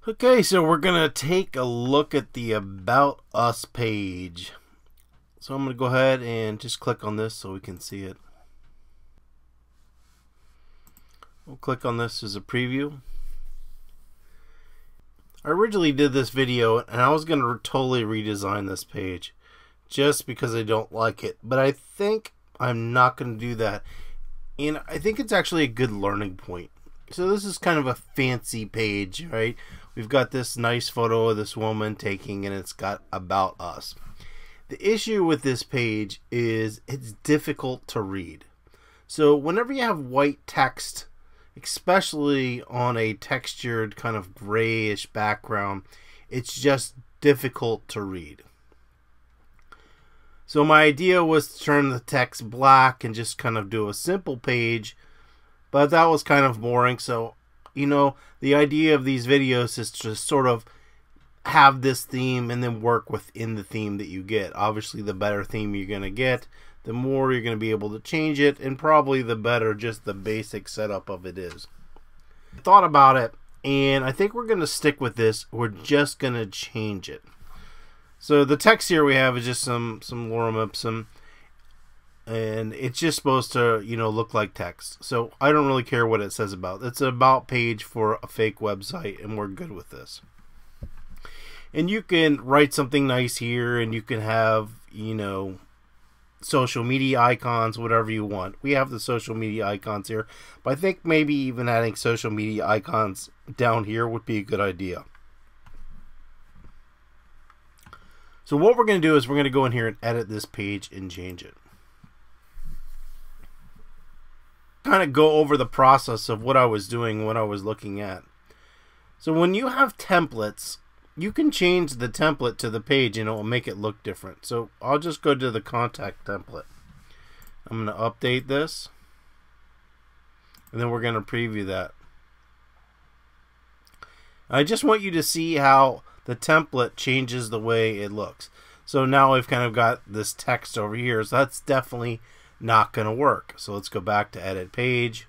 Okay, so we're gonna take a look at the About Us page. So I'm gonna go ahead and just click on this so we can see it. We'll click on this as a preview. I originally did this video and I was gonna totally redesign this page just because I don't like it, but I think I'm not gonna do that, and I think it's actually a good learning point. So this is kind of a fancy page, right? We've got this nice photo of this woman taking, and it's got About Us. The issue with this page is it's difficult to read. So whenever you have white text, especially on a textured kind of grayish background, it's just difficult to read. So my idea was to turn the text black and just kind of do a simple page, but that was kind of boring. So, you know, the idea of these videos is to sort of have this theme and then work within the theme that you get. Obviously, the better theme you're going to get, the more you're going to be able to change it, and probably the better just the basic setup of it is. I thought about it, and I think we're going to stick with this. We're just going to change it. So the text here we have is just some lorem ipsum, and it's just supposed to, you know, look like text. So I don't really care what it says about. It's an about page for a fake website, and we're good with this. And you can write something nice here, and you can have, you know, social media icons, whatever you want. We have the social media icons here, but I think maybe even adding social media icons down here would be a good idea. So what we're going to do is we're going to go in here and edit this page and change it. Kind of go over the process of what I was doing, what I was looking at. So when you have templates, you can change the template to the page and it will make it look different. So I'll just go to the contact template. I'm going to update this, and then we're going to preview that. I just want you to see how the template changes the way it looks. So now we've kind of got this text over here, so that's definitely not going to work. So let's go back to edit page.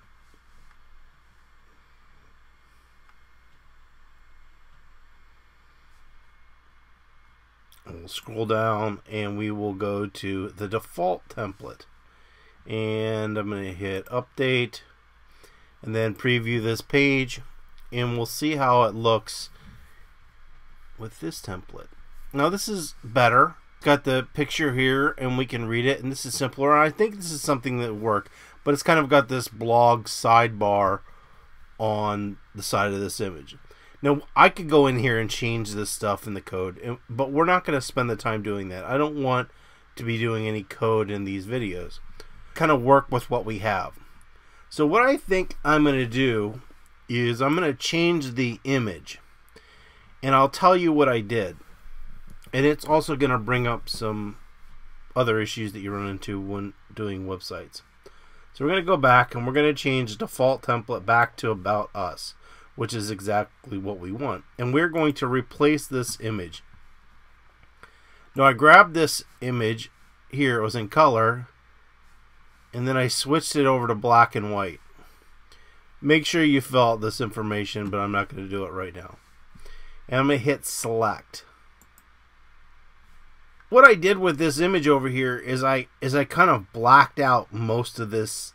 We'll scroll down and we will go to the default template, and I'm going to hit update and then preview this page, and we'll see how it looks with this template. Now this is better. Got the picture here and we can read it, and this is simpler. I think this is something that would work, but it's kind of got this blog sidebar on the side of this image. Now I could go in here and change this stuff in the code, but we're not going to spend the time doing that. I don't want to be doing any code in these videos. Kind of work with what we have. So what I think I'm going to do is I'm going to change the image, and I'll tell you what I did. And it's also going to bring up some other issues that you run into when doing websites. So we're going to go back and we're going to change the default template back to About Us, which is exactly what we want. And we're going to replace this image. Now I grabbed this image here, it was in color, and then I switched it over to black and white. Make sure you fill out this information, but I'm not going to do it right now. And I'm going to hit select. What I did with this image over here is I kind of blacked out most of this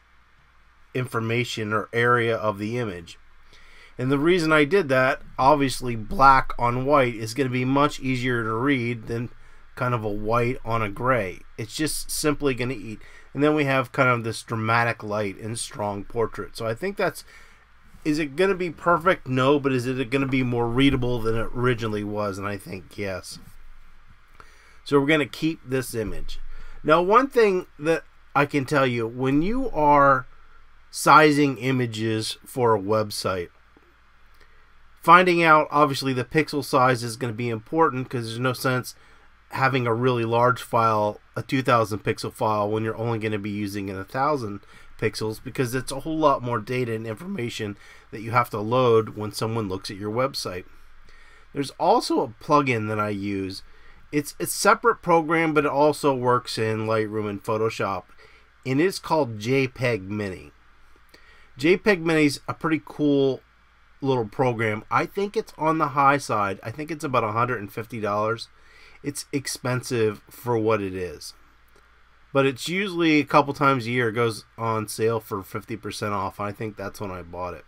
information or area of the image. And the reason I did that, obviously black on white is going to be much easier to read than kind of a white on a gray. It's just simply going to eat. And then we have kind of this dramatic light and strong portrait. So I think that's, is it going to be perfect? No, but is it going to be more readable than it originally was? And I think yes. So we're going to keep this image. Now one thing that I can tell you, when you are sizing images for a website, finding out obviously the pixel size is going to be important, because there's no sense having a really large file, a 2000 pixel file, when you're only going to be using 1000 pixels, because it's a whole lot more data and information that you have to load when someone looks at your website. There's also a plugin that I use. It's a separate program, but it also works in Lightroom and Photoshop, and it's called JPeg Mini. JPeg Mini is a pretty cool little program. I think it's on the high side. I think it's about $150. It's expensive for what it is. But it's usually a couple times a year. It goes on sale for 50% off. I think that's when I bought it.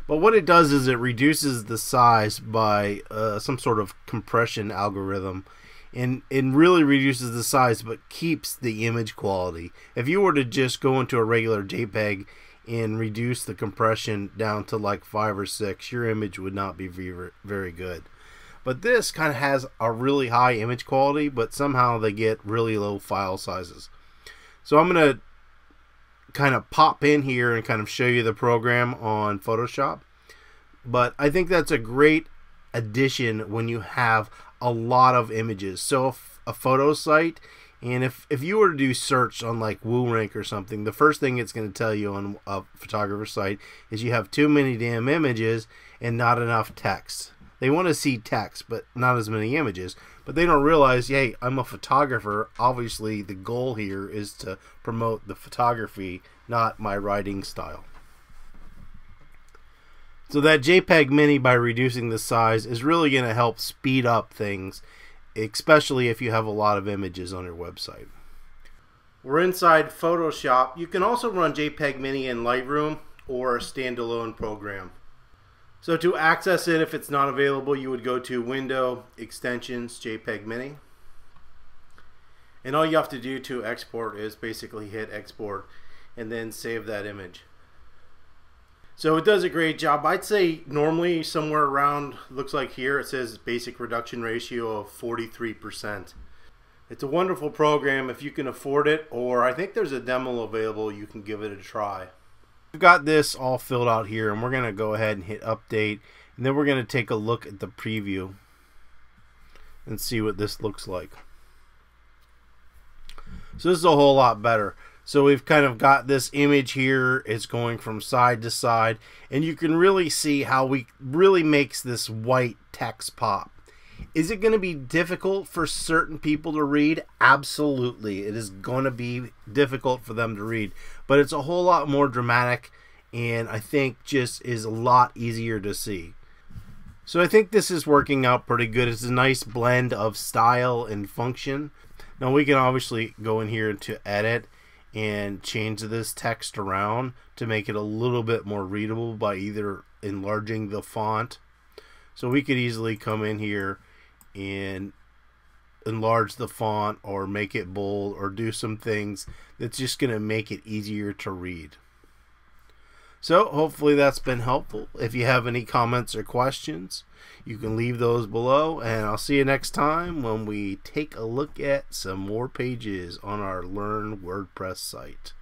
But what it does is it reduces the size by some sort of compression algorithm. And it really reduces the size but keeps the image quality. If you were to just go into a regular JPEG and reduce the compression down to like 5 or 6, your image would not be very good. But this kind of has a really high image quality, but somehow they get really low file sizes. So I'm going to kind of pop in here and kind of show you the program on Photoshop. But I think that's a great addition when you have a lot of images. So a photo site, and if you were to do search on like WooRank or something, the first thing it's going to tell you on a photographer site is you have too many damn images and not enough text. They want to see text but not as many images, but they don't realize, hey, I'm a photographer. Obviously the goal here is to promote the photography, not my writing style. So that JPEG Mini, by reducing the size, is really going to help speed up things, especially if you have a lot of images on your website. We're inside Photoshop. You can also run JPEG Mini in Lightroom or a standalone program. So to access it, if it's not available, you would go to Window, Extensions, JPEG Mini. And all you have to do to export is basically hit Export and then save that image. So it does a great job. I'd say normally somewhere around, looks like here it says basic reduction ratio of 43%. It's a wonderful program if you can afford it, or I think there's a demo available, you can give it a try. We've got this all filled out here, and we're going to go ahead and hit update, and then we're going to take a look at the preview and see what this looks like. So this is a whole lot better. So we've kind of got this image here. It's going from side to side, and you can really see how we really makes this white text pop. Is it going to be difficult for certain people to read? Absolutely. It is going to be difficult for them to read, but it's a whole lot more dramatic, and I think just is a lot easier to see. So I think this is working out pretty good. It's a nice blend of style and function. Now we can obviously go in here to edit and change this text around to make it a little bit more readable by either enlarging the font. So we could easily come in here and enlarge the font or make it bold or do some things that's just going to make it easier to read. So hopefully that's been helpful. If you have any comments or questions, you can leave those below, and I'll see you next time when we take a look at some more pages on our Learn WordPress site.